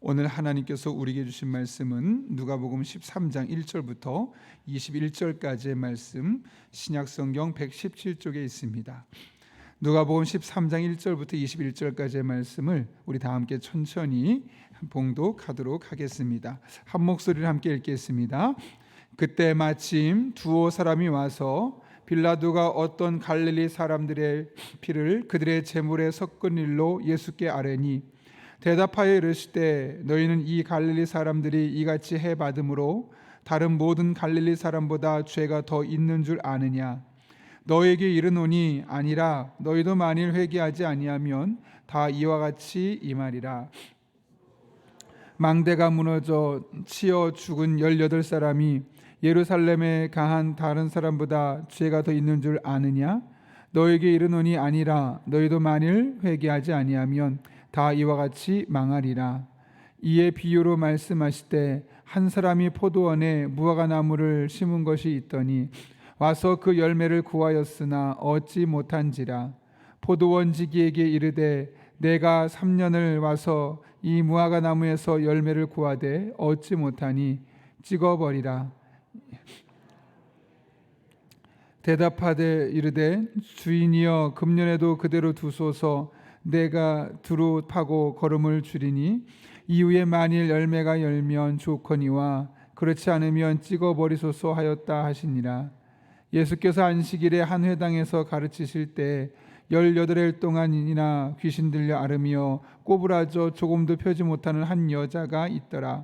오늘 하나님께서 우리에게 주신 말씀은 누가복음 13장 1절부터 21절까지의 말씀, 신약성경 117쪽에 있습니다. 누가복음 13장 1절부터 21절까지의 말씀을 우리 다 함께 천천히 봉독하도록 하겠습니다. 한 목소리를 함께 읽겠습니다. 그때 마침 두어 사람이 와서 빌라도가 어떤 갈릴리 사람들의 피를 그들의 제물에 섞은 일로 예수께 아뢰니, 대답하여 이르시되 너희는 이 갈릴리 사람들이 이같이 해 받음으로 다른 모든 갈릴리 사람보다 죄가 더 있는 줄 아느냐? 너에게 이르노니 아니라 너희도 만일 회개하지 아니하면 다 이와 같이 이 말이라. 망대가 무너져 치어 죽은 18사람이 예루살렘에 가한 다른 사람보다 죄가 더 있는 줄 아느냐? 너에게 이르노니 아니라 너희도 만일 회개하지 아니하면 다 이와 같이 망하리라. 이에 비유로 말씀하시되 한 사람이 포도원에 무화과나무를 심은 것이 있더니 와서 그 열매를 구하였으나 얻지 못한지라. 포도원지기에게 이르되 내가 3년을 와서 이 무화과나무에서 열매를 구하되 얻지 못하니 찍어버리라. 대답하되 이르되 주인이여 금년에도 그대로 두소서. 내가 두루 파고 거름을 줄이니 이후에 만일 열매가 열면 좋거니와 그렇지 않으면 찍어버리소서 하였다 하시니라. 예수께서 안식일에 한 회당에서 가르치실 때 18일 동안이나 귀신 들려 앓으며 꼬부라져 조금도 펴지 못하는 한 여자가 있더라.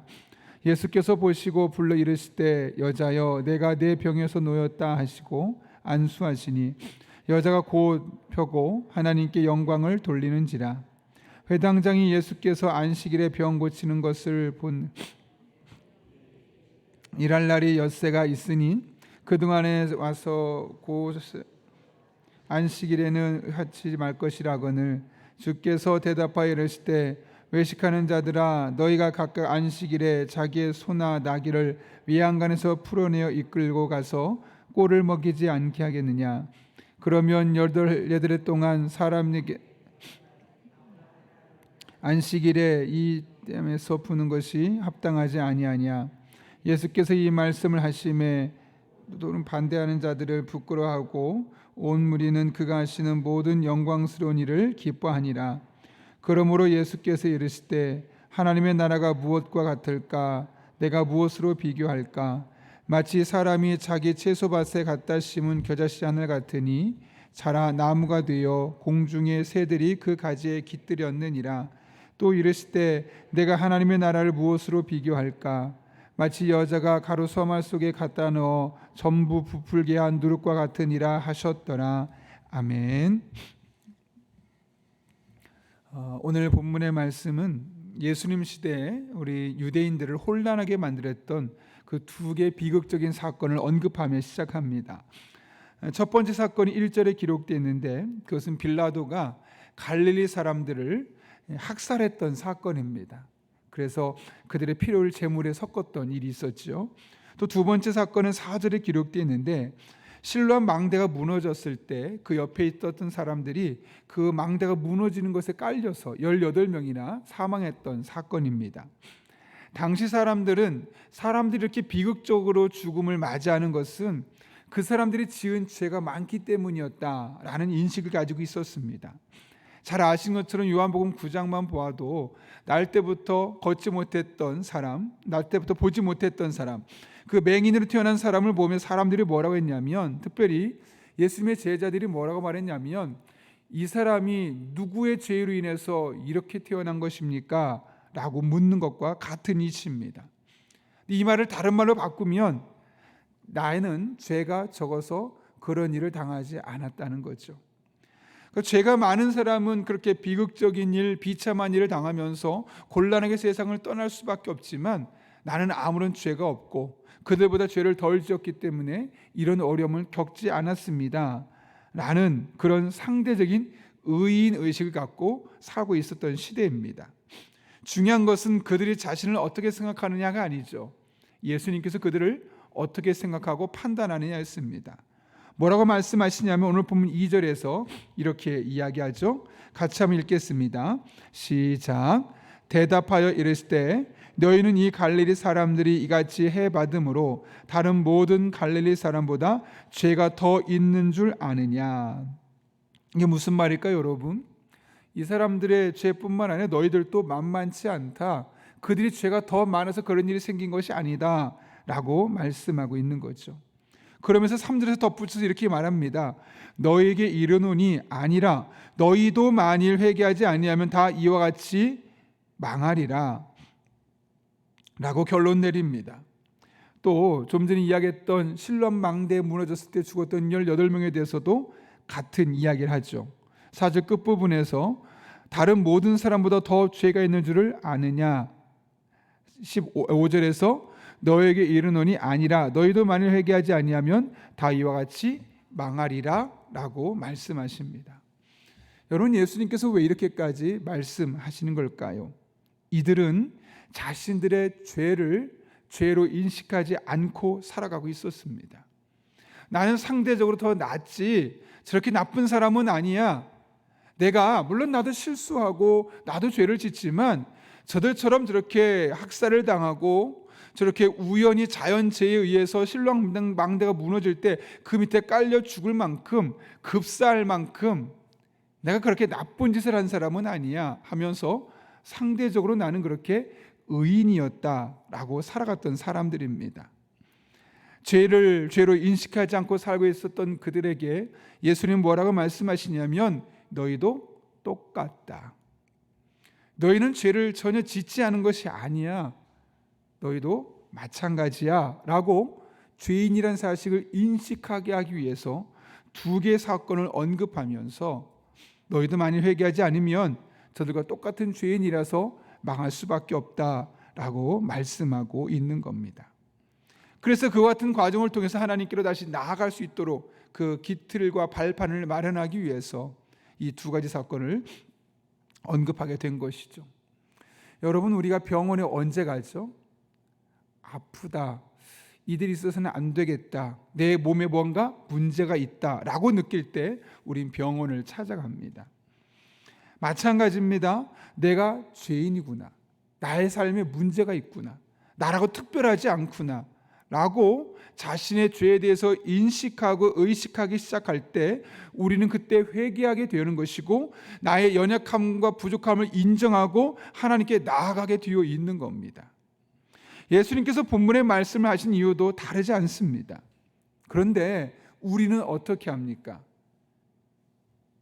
예수께서 보시고 불러 이르시되 여자여 내가 내 병에서 놓였다 하시고 안수하시니 여자가 곧 펴고 하나님께 영광을 돌리는지라. 회당장이 예수께서 안식일에 병 고치는 것을 본 일할 날이 엿새가 있으니 그동안에 와서 곧 안식일에는 하지 말 것이라거늘 주께서 대답하여 이르시되 외식하는 자들아 너희가 각각 안식일에 자기의 소나 나귀를 외양간에서 풀어내어 이끌고 가서 꼴을 먹이지 않게 하겠느냐? 그러면 18해 동안 사람에게 안식일에 이 댐에서 푸는 것이 합당하지 아니하냐? 예수께서 이 말씀을 하심에 또는 반대하는 자들을 부끄러워하고 온 무리는 그가 하시는 모든 영광스러운 일을 기뻐하니라. 그러므로 예수께서 이르시되 하나님의 나라가 무엇과 같을까? 내가 무엇으로 비교할까? 마치 사람이 자기 채소밭에 갖다 심은 겨자씨 하늘 같으니 자라 나무가 되어 공중의 새들이 그 가지에 깃들였느니라. 또 이르시되 내가 하나님의 나라를 무엇으로 비교할까? 마치 여자가 가루 서말 속에 갖다 넣어 전부 부풀게 한 누룩과 같으니라 하셨더라. 아멘. 오늘 본문의 말씀은 예수님 시대에 우리 유대인들을 혼란하게 만들었던 그 두 개의 비극적인 사건을 언급하며 시작합니다. 첫 번째 사건이 1절에 기록되어 있는데 그것은 빌라도가 갈릴리 사람들을 학살했던 사건입니다. 그래서 그들의 피를 제물에 섞었던 일이 있었죠. 또 두 번째 사건은 4절에 기록되어 있는데 실로암 망대가 무너졌을 때 그 옆에 있었던 사람들이 그 망대가 무너지는 것에 깔려서 18명이나 사망했던 사건입니다. 당시 사람들이 이렇게 비극적으로 죽음을 맞이하는 것은 그 사람들이 지은 죄가 많기 때문이었다라는 인식을 가지고 있었습니다. 잘 아신 것처럼 요한복음 9장만 보아도 날 때부터 걷지 못했던 사람, 날 때부터 보지 못했던 사람, 그 맹인으로 태어난 사람을 보며 사람들이 뭐라고 했냐면, 특별히 예수님의 제자들이 뭐라고 말했냐면, 이 사람이 누구의 죄로 인해서 이렇게 태어난 것입니까? 라고 묻는 것과 같은 이치입니다. 이 말을 다른 말로 바꾸면 나에는 죄가 적어서 그런 일을 당하지 않았다는 거죠. 그러니까 죄가 많은 사람은 그렇게 비극적인 일, 비참한 일을 당하면서 곤란하게 세상을 떠날 수밖에 없지만 나는 아무런 죄가 없고 그들보다 죄를 덜 지었기 때문에 이런 어려움을 겪지 않았습니다 라는 그런 상대적인 의인 의식을 갖고 살고 있었던 시대입니다. 중요한 것은 그들이 자신을 어떻게 생각하느냐가 아니죠. 예수님께서 그들을 어떻게 생각하고 판단하느냐였습니다. 뭐라고 말씀하시냐면 오늘 보면 2절에서 이렇게 이야기하죠. 같이 한번 읽겠습니다. 시작. 대답하여 이르시되 너희는 이 갈릴리 사람들이 이같이 해받음으로 다른 모든 갈릴리 사람보다 죄가 더 있는 줄 아느냐. 이게 무슨 말일까요, 여러분? 이 사람들의 죄뿐만 아니라 너희들도 만만치 않다. 그들이 죄가 더 많아서 그런 일이 생긴 것이 아니다 라고 말씀하고 있는 거죠. 그러면서 3절에서 덧붙여서 이렇게 말합니다. 너희에게 이르노니 아니라 너희도 만일 회개하지 아니하면 다 이와 같이 망하리라 라고 결론 내립니다. 또 좀 전에 이야기했던 실론 망대에 무너졌을 때 죽었던 18명에 대해서도 같은 이야기를 하죠. 4절 끝부분에서 다른 모든 사람보다 더 죄가 있는 줄을 아느냐. 15절에서 너에게 이르노니 아니라 너희도 만일 회개하지 아니하면 다 이와 같이 망하리라 라고 말씀하십니다. 여러분, 예수님께서 왜 이렇게까지 말씀하시는 걸까요? 이들은 자신들의 죄를 죄로 인식하지 않고 살아가고 있었습니다. 나는 상대적으로 더 낫지, 저렇게 나쁜 사람은 아니야. 물론 나도 실수하고 나도 죄를 짓지만 저들처럼 저렇게 학살을 당하고 저렇게 우연히 자연재해에 의해서 신랑망대가 무너질 때 그 밑에 깔려 죽을 만큼 급사할 만큼 내가 그렇게 나쁜 짓을 한 사람은 아니야 하면서 상대적으로 나는 그렇게 의인이었다라고 살아갔던 사람들입니다. 죄를 죄로 인식하지 않고 살고 있었던 그들에게 예수님 뭐라고 말씀하시냐면 너희도 똑같다. 너희는 죄를 전혀 짓지 않은 것이 아니야. 너희도 마찬가지야 라고 죄인이란 사실을 인식하게 하기 위해서 두 개의 사건을 언급하면서 너희도 만일 회개하지 않으면 저들과 똑같은 죄인이라서 망할 수밖에 없다라고 말씀하고 있는 겁니다. 그래서 그와 같은 과정을 통해서 하나님께로 다시 나아갈 수 있도록 그 기틀과 발판을 마련하기 위해서 이 두 가지 사건을 언급하게 된 것이죠. 여러분, 우리가 병원에 언제 가죠? 아프다, 이들이 있어서는 안 되겠다, 내 몸에 뭔가 문제가 있다라고 느낄 때 우린 병원을 찾아갑니다. 마찬가지입니다. 내가 죄인이구나, 나의 삶에 문제가 있구나, 나라고 특별하지 않구나 라고 자신의 죄에 대해서 인식하고 의식하기 시작할 때 우리는 그때 회개하게 되는 것이고 나의 연약함과 부족함을 인정하고 하나님께 나아가게 되어 있는 겁니다. 예수님께서 본문에 말씀을 하신 이유도 다르지 않습니다. 그런데 우리는 어떻게 합니까?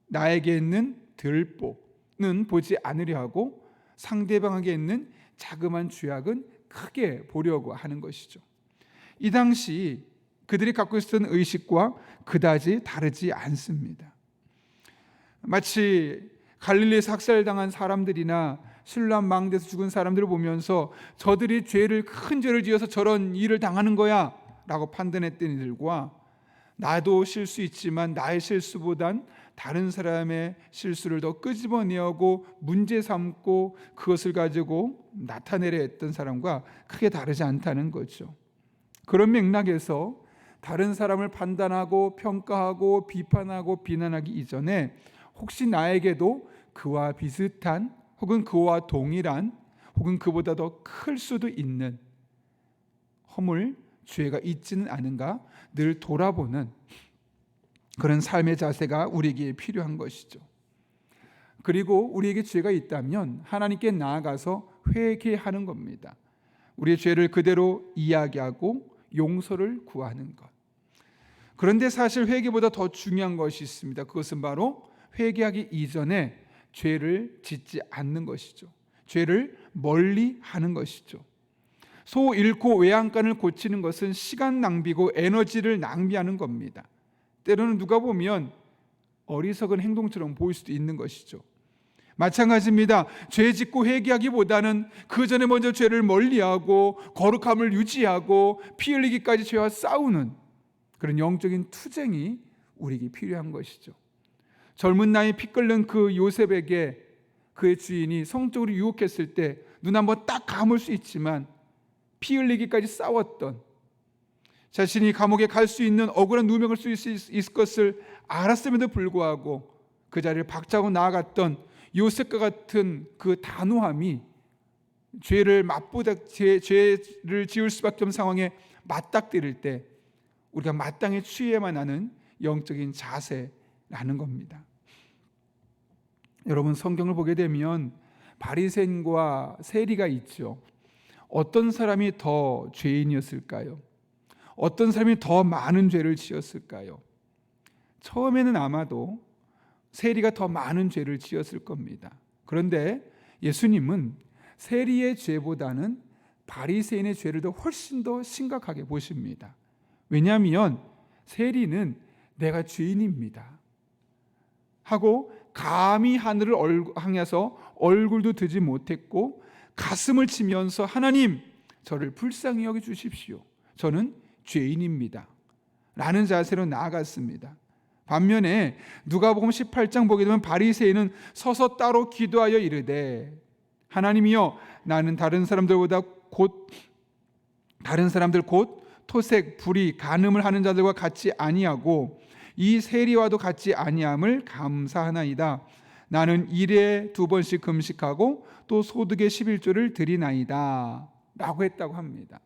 나에게 있는 들보는 보지 않으려 하고 상대방에게 있는 자그마한 죄악은 크게 보려고 하는 것이죠. 이 당시 그들이 갖고 있었던 의식과 그다지 다르지 않습니다. 마치 갈릴리에서 학살당한 사람들이나 신랑망대에서 죽은 사람들을 보면서 저들이 큰 죄를 지어서 저런 일을 당하는 거야 라고 판단했던 이들과 나도 실수 있지만 나의 실수보단 다른 사람의 실수를 더 끄집어내고 문제 삼고 그것을 가지고 나타내려 했던 사람과 크게 다르지 않다는 거죠. 그런 맥락에서 다른 사람을 판단하고 평가하고 비판하고 비난하기 이전에 혹시 나에게도 그와 비슷한 혹은 그와 동일한 혹은 그보다 더 클 수도 있는 허물, 죄가 있지는 않은가 늘 돌아보는 그런 삶의 자세가 우리에게 필요한 것이죠. 그리고 우리에게 죄가 있다면 하나님께 나아가서 회개하는 겁니다. 우리의 죄를 그대로 이야기하고 용서를 구하는 것. 그런데 사실 회개보다 더 중요한 것이 있습니다. 그것은 바로 회개하기 이전에 죄를 짓지 않는 것이죠. 죄를 멀리 하는 것이죠. 소 잃고 외양간을 고치는 것은 시간 낭비고 에너지를 낭비하는 겁니다. 때로는 누가 보면 어리석은 행동처럼 보일 수도 있는 것이죠. 마찬가지입니다. 죄 짓고 회개하기보다는 그 전에 먼저 죄를 멀리하고 거룩함을 유지하고 피 흘리기까지 죄와 싸우는 그런 영적인 투쟁이 우리에게 필요한 것이죠. 젊은 나이에 피 끓는 그 요셉에게 그의 주인이 성적으로 유혹했을 때 눈 한번 딱 감을 수 있지만 피 흘리기까지 싸웠던, 자신이 감옥에 갈 수 있는 억울한 누명을 쓸 수 있을 것을 알았음에도 불구하고 그 자리를 박차고 나아갔던 요셉과 같은 그 단호함이 죄를 죄를 지을 수밖에 없는 상황에 맞닥뜨릴 때 우리가 마땅히 취해야만 하는 영적인 자세라는 겁니다. 여러분, 성경을 보게 되면 바리새인과 세리가 있죠. 어떤 사람이 더 죄인이었을까요? 어떤 사람이 더 많은 죄를 지었을까요? 처음에는 아마도 세리가 더 많은 죄를 지었을 겁니다. 그런데 예수님은 세리의 죄보다는 바리새인의 죄를 훨씬 더 심각하게 보십니다. 왜냐하면 세리는 내가 죄인입니다 하고 감히 하늘을 향해서 얼굴도 드지 못했고 가슴을 치면서 하나님, 저를 불쌍히 여겨 주십시오. 저는 죄인입니다 라는 자세로 나아갔습니다. 반면에 누가복음 18장 보게 되면 바리새인은 서서 따로 기도하여 이르되 하나님이여, 나는 다른 사람들 곧 토색, 불의, 간음을 하는 자들과 같이 아니하고 이 세리와도 같이 아니함을 감사하나이다. 나는 일에 2번씩 금식하고 또 소득의 11조를 드리나이다 라고 했다고 합니다.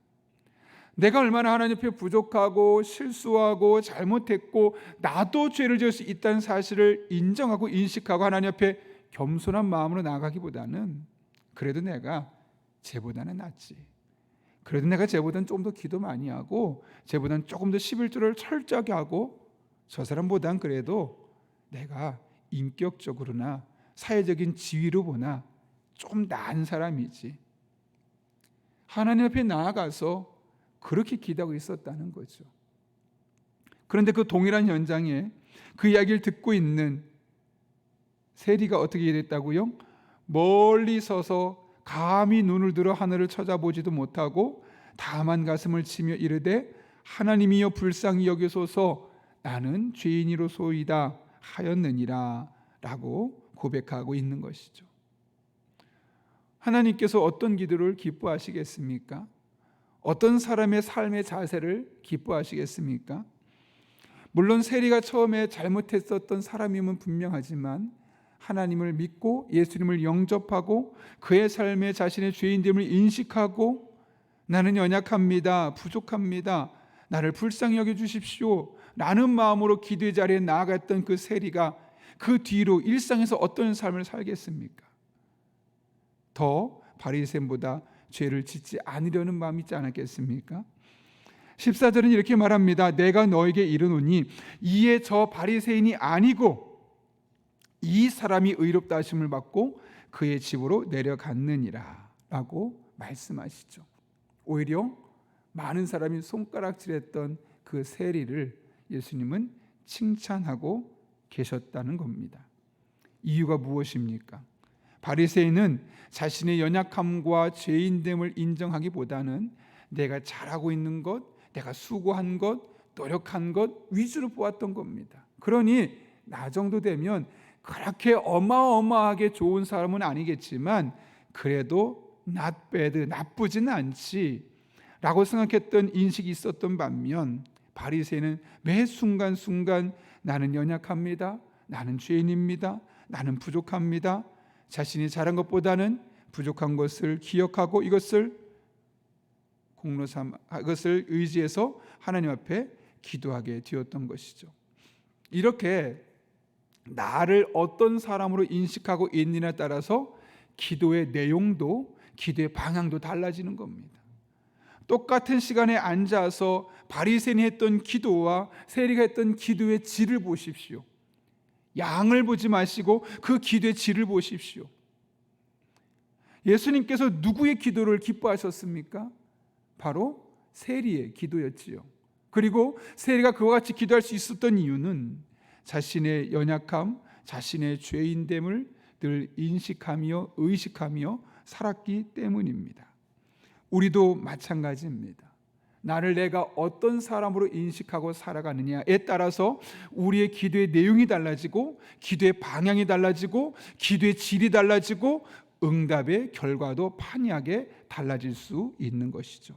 내가 얼마나 하나님 앞에 부족하고 실수하고 잘못했고 나도 죄를 지을 수 있다는 사실을 인정하고 인식하고 하나님 앞에 겸손한 마음으로 나아가기보다는 그래도 내가 쟤보다는 낫지, 그래도 내가 쟤보다는 좀 더 기도 많이 하고 쟤보다는 조금 더 11조를 철저하게 하고 저 사람보단 그래도 내가 인격적으로나 사회적인 지위로 보나 좀 나은 사람이지, 하나님 앞에 나아가서 그렇게 기도하고 있었다는 거죠. 그런데 그 동일한 현장에 그 이야기를 듣고 있는 세리가 어떻게 됐다고요? 멀리 서서 감히 눈을 들어 하늘을 쳐다보지도 못하고 다만 가슴을 치며 이르되 하나님이여 불쌍히 여기소서, 나는 죄인이로소이다 하였느니라 라고 고백하고 있는 것이죠. 하나님께서 어떤 기도를 기뻐하시겠습니까? 어떤 사람의 삶의 자세를 기뻐하시겠습니까? 물론 세리가 처음에 잘못했었던 사람임은 분명하지만 하나님을 믿고 예수님을 영접하고 그의 삶에 자신의 죄인됨을 인식하고 나는 연약합니다, 부족합니다, 나를 불쌍히 여겨주십시오 라는 마음으로 기도의 자리에 나아갔던 그 세리가 그 뒤로 일상에서 어떤 삶을 살겠습니까? 더 바리새인보다 죄를 짓지 않으려는 마음이 있지 않았겠습니까? 14절은 이렇게 말합니다. 내가 너에게 이르노니 이에 저 바리새인이 아니고 이 사람이 의롭다 하심을 받고 그의 집으로 내려갔느니라 라고 말씀하시죠. 오히려 많은 사람이 손가락질했던 그 세리를 예수님은 칭찬하고 계셨다는 겁니다. 이유가 무엇입니까? 바리새인은 자신의 연약함과 죄인됨을 인정하기보다는 내가 잘하고 있는 것, 내가 수고한 것, 노력한 것 위주로 보았던 겁니다. 그러니 나 정도 되면 그렇게 어마어마하게 좋은 사람은 아니겠지만 그래도 not bad, 나쁘지는 않지 라고 생각했던 인식이 있었던 반면 바리새인은 매 순간순간 나는 연약합니다, 나는 죄인입니다, 나는 부족합니다, 자신이 잘한 것보다는 부족한 것을 기억하고 이것을 이것을 의지해서 하나님 앞에 기도하게 되었던 것이죠. 이렇게 나를 어떤 사람으로 인식하고 있느냐에 따라서 기도의 내용도 기도의 방향도 달라지는 겁니다. 똑같은 시간에 앉아서 바리새인이 했던 기도와 세리가 했던 기도의 질을 보십시오. 양을 보지 마시고 그 기도의 질을 보십시오. 예수님께서 누구의 기도를 기뻐하셨습니까? 바로 세리의 기도였지요. 그리고 세리가 그와 같이 기도할 수 있었던 이유는 자신의 연약함, 자신의 죄인됨을 늘 인식하며 의식하며 살았기 때문입니다. 우리도 마찬가지입니다. 나를 내가 어떤 사람으로 인식하고 살아가느냐에 따라서 우리의 기도의 내용이 달라지고 기도의 방향이 달라지고 기도의 질이 달라지고 응답의 결과도 판이하게 달라질 수 있는 것이죠.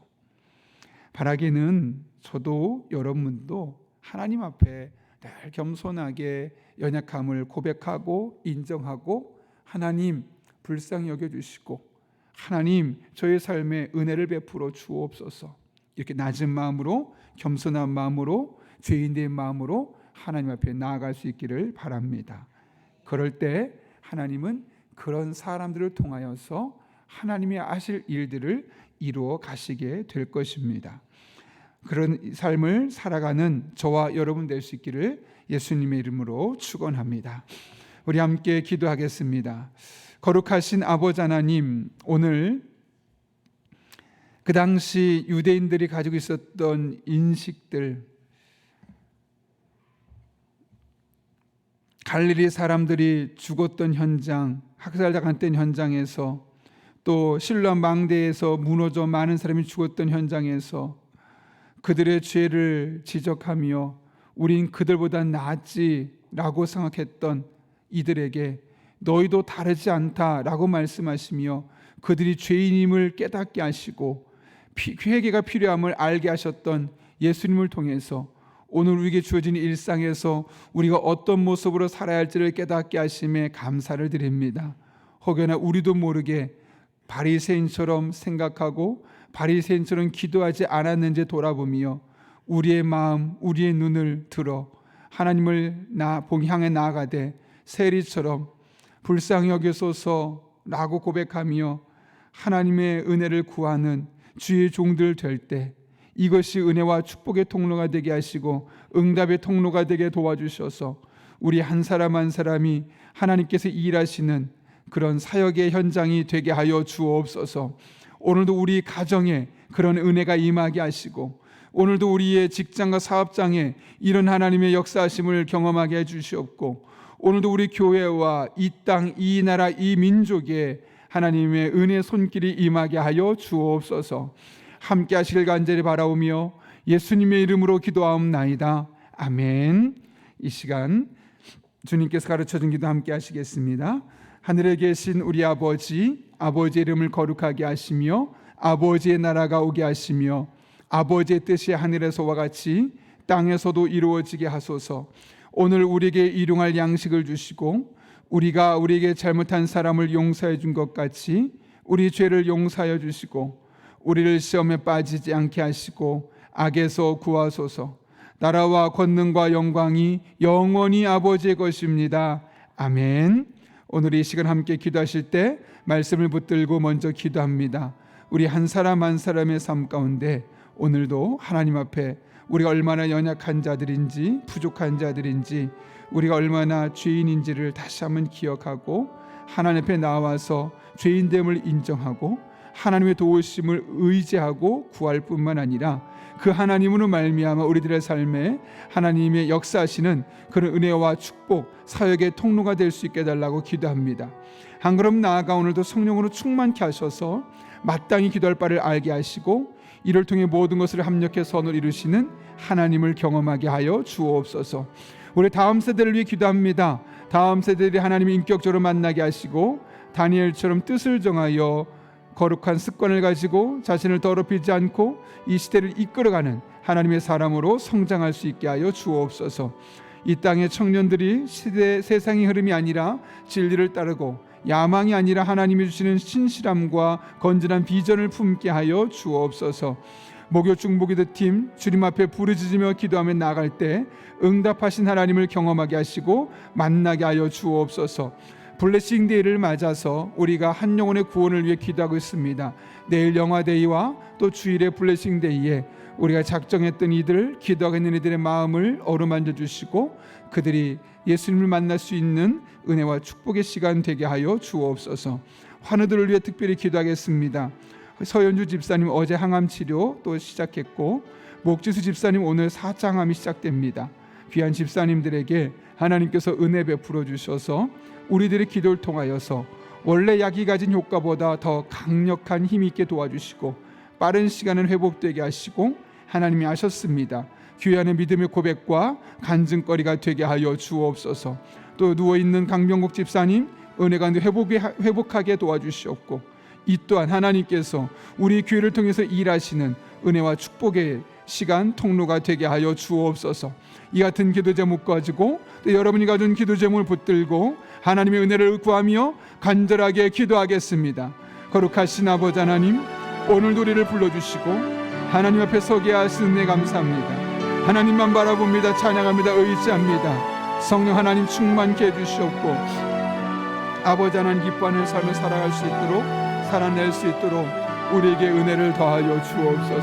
바라기는 저도 여러분도 하나님 앞에 늘 겸손하게 연약함을 고백하고 인정하고 하나님 불쌍히 여겨주시고 하나님, 저의 삶에 은혜를 베풀어 주옵소서. 이렇게 낮은 마음으로, 겸손한 마음으로, 죄인된 마음으로 하나님 앞에 나아갈 수 있기를 바랍니다. 그럴 때 하나님은 그런 사람들을 통하여서 하나님이 하실 일들을 이루어 가시게 될 것입니다. 그런 삶을 살아가는 저와 여러분 될 수 있기를 예수님의 이름으로 축원합니다. 우리 함께 기도하겠습니다. 거룩하신 아버지 하나님, 오늘 그 당시 유대인들이 가지고 있었던 인식들, 갈릴리 사람들이 죽었던 현장, 학살당했던 현장에서, 또 실로암 망대에서 무너져 많은 사람이 죽었던 현장에서 그들의 죄를 지적하며 우린 그들보다 낫지라고 생각했던 이들에게 너희도 다르지 않다라고 말씀하시며 그들이 죄인임을 깨닫게 하시고 회개가 필요함을 알게 하셨던 예수님을 통해서 오늘 우리에게 주어진 일상에서 우리가 어떤 모습으로 살아야 할지를 깨닫게 하심에 감사를 드립니다. 혹여나 우리도 모르게 바리새인처럼 생각하고 바리새인처럼 기도하지 않았는지 돌아보며 우리의 마음, 우리의 눈을 들어 하나님을 향해 나아가되 세리처럼 불쌍히 여기소서라고 고백하며 하나님의 은혜를 구하는 주의 종들 될 때 이것이 은혜와 축복의 통로가 되게 하시고 응답의 통로가 되게 도와주셔서 우리 한 사람 한 사람이 하나님께서 일하시는 그런 사역의 현장이 되게 하여 주옵소서. 오늘도 우리 가정에 그런 은혜가 임하게 하시고 오늘도 우리의 직장과 사업장에 이런 하나님의 역사하심을 경험하게 해주시옵고 오늘도 우리 교회와 이 땅, 이 나라, 이 민족에 하나님의 은혜의 손길이 임하게 하여 주옵소서. 함께 하시길 간절히 바라오며 예수님의 이름으로 기도하옵나이다. 아멘. 이 시간 주님께서 가르쳐준 기도 함께 하시겠습니다. 하늘에 계신 우리 아버지, 아버지의 이름을 거룩하게 하시며 아버지의 나라가 오게 하시며 아버지의 뜻이 하늘에서와 같이 땅에서도 이루어지게 하소서. 오늘 우리에게 일용할 양식을 주시고 우리가 우리에게 잘못한 사람을 용서해 준 것 같이 우리 죄를 용서하여 주시고 우리를 시험에 빠지지 않게 하시고 악에서 구하소서. 나라와 권능과 영광이 영원히 아버지의 것입니다. 아멘. 오늘 이 시간 함께 기도하실 때 말씀을 붙들고 먼저 기도합니다. 우리 한 사람 한 사람의 삶 가운데 오늘도 하나님 앞에 우리가 얼마나 연약한 자들인지 부족한 자들인지 우리가 얼마나 죄인인지를 다시 한번 기억하고 하나님 앞에 나와서 죄인됨을 인정하고 하나님의 도우심을 의지하고 구할 뿐만 아니라 그 하나님으로 말미암아 우리들의 삶에 하나님의 역사하시는 그런 은혜와 축복, 사역의 통로가 될 수 있게 해달라고 기도합니다. 한 걸음 나아가 오늘도 성령으로 충만케 하셔서 마땅히 기도할 바를 알게 하시고 이를 통해 모든 것을 합력해 선을 이루시는 하나님을 경험하게 하여 주옵소서. 우리 다음 세대를 위해 기도합니다. 다음 세대들이 하나님을 인격적으로 만나게 하시고 다니엘처럼 뜻을 정하여 거룩한 습관을 가지고 자신을 더럽히지 않고 이 시대를 이끌어가는 하나님의 사람으로 성장할 수 있게 하여 주옵소서. 이 땅의 청년들이 세상의 흐름이 아니라 진리를 따르고 야망이 아니라 하나님이 주시는 신실함과 건전한 비전을 품게 하여 주옵소서. 목요 중보기도 팀 주님 앞에 부르짖으며 기도하며 나아갈 때 응답하신 하나님을 경험하게 하시고 만나게 하여 주옵소서. 블레싱 데이를 맞아서 우리가 한 영혼의 구원을 위해 기도하고 있습니다. 내일 영화데이와 또 주일의 블레싱 데이에 우리가 작정했던 이들, 기도하고 있는 이들의 마음을 어루만져 주시고 그들이 예수님을 만날 수 있는 은혜와 축복의 시간 되게 하여 주옵소서. 환우들을 위해 특별히 기도하겠습니다. 서연주 집사님 어제 항암 치료 또 시작했고 목지수 집사님 오늘 4차 항암이 시작됩니다. 귀한 집사님들에게 하나님께서 은혜 베풀어 주셔서 우리들의 기도를 통하여서 원래 약이 가진 효과보다 더 강력한 힘 있게 도와주시고 빠른 시간은 회복되게 하시고 하나님이 하셨습니다. 교회 안의 믿음의 고백과 간증거리가 되게 하여 주옵소서. 또 누워있는 강병국 집사님 은혜가 회복하게 도와주시옵고 이 또한 하나님께서 우리 교회를 통해서 일하시는 은혜와 축복의 시간 통로가 되게 하여 주옵소서. 이 같은 기도 제목 가지고 또 여러분이 가진 기도 제목을 붙들고 하나님의 은혜를 구하며 간절하게 기도하겠습니다. 거룩하신 아버지 하나님, 오늘 우리를 불러주시고 하나님 앞에 서게 하신 은혜 감사합니다. 하나님만 바라봅니다. 찬양합니다. 의지합니다. 성령 하나님 충만케 해주시옵고 아버지 하나님 기뻐하는 삶을 살아갈 수 있도록, 살아낼 수 있도록 우리에게 은혜를 더하여 주옵소서.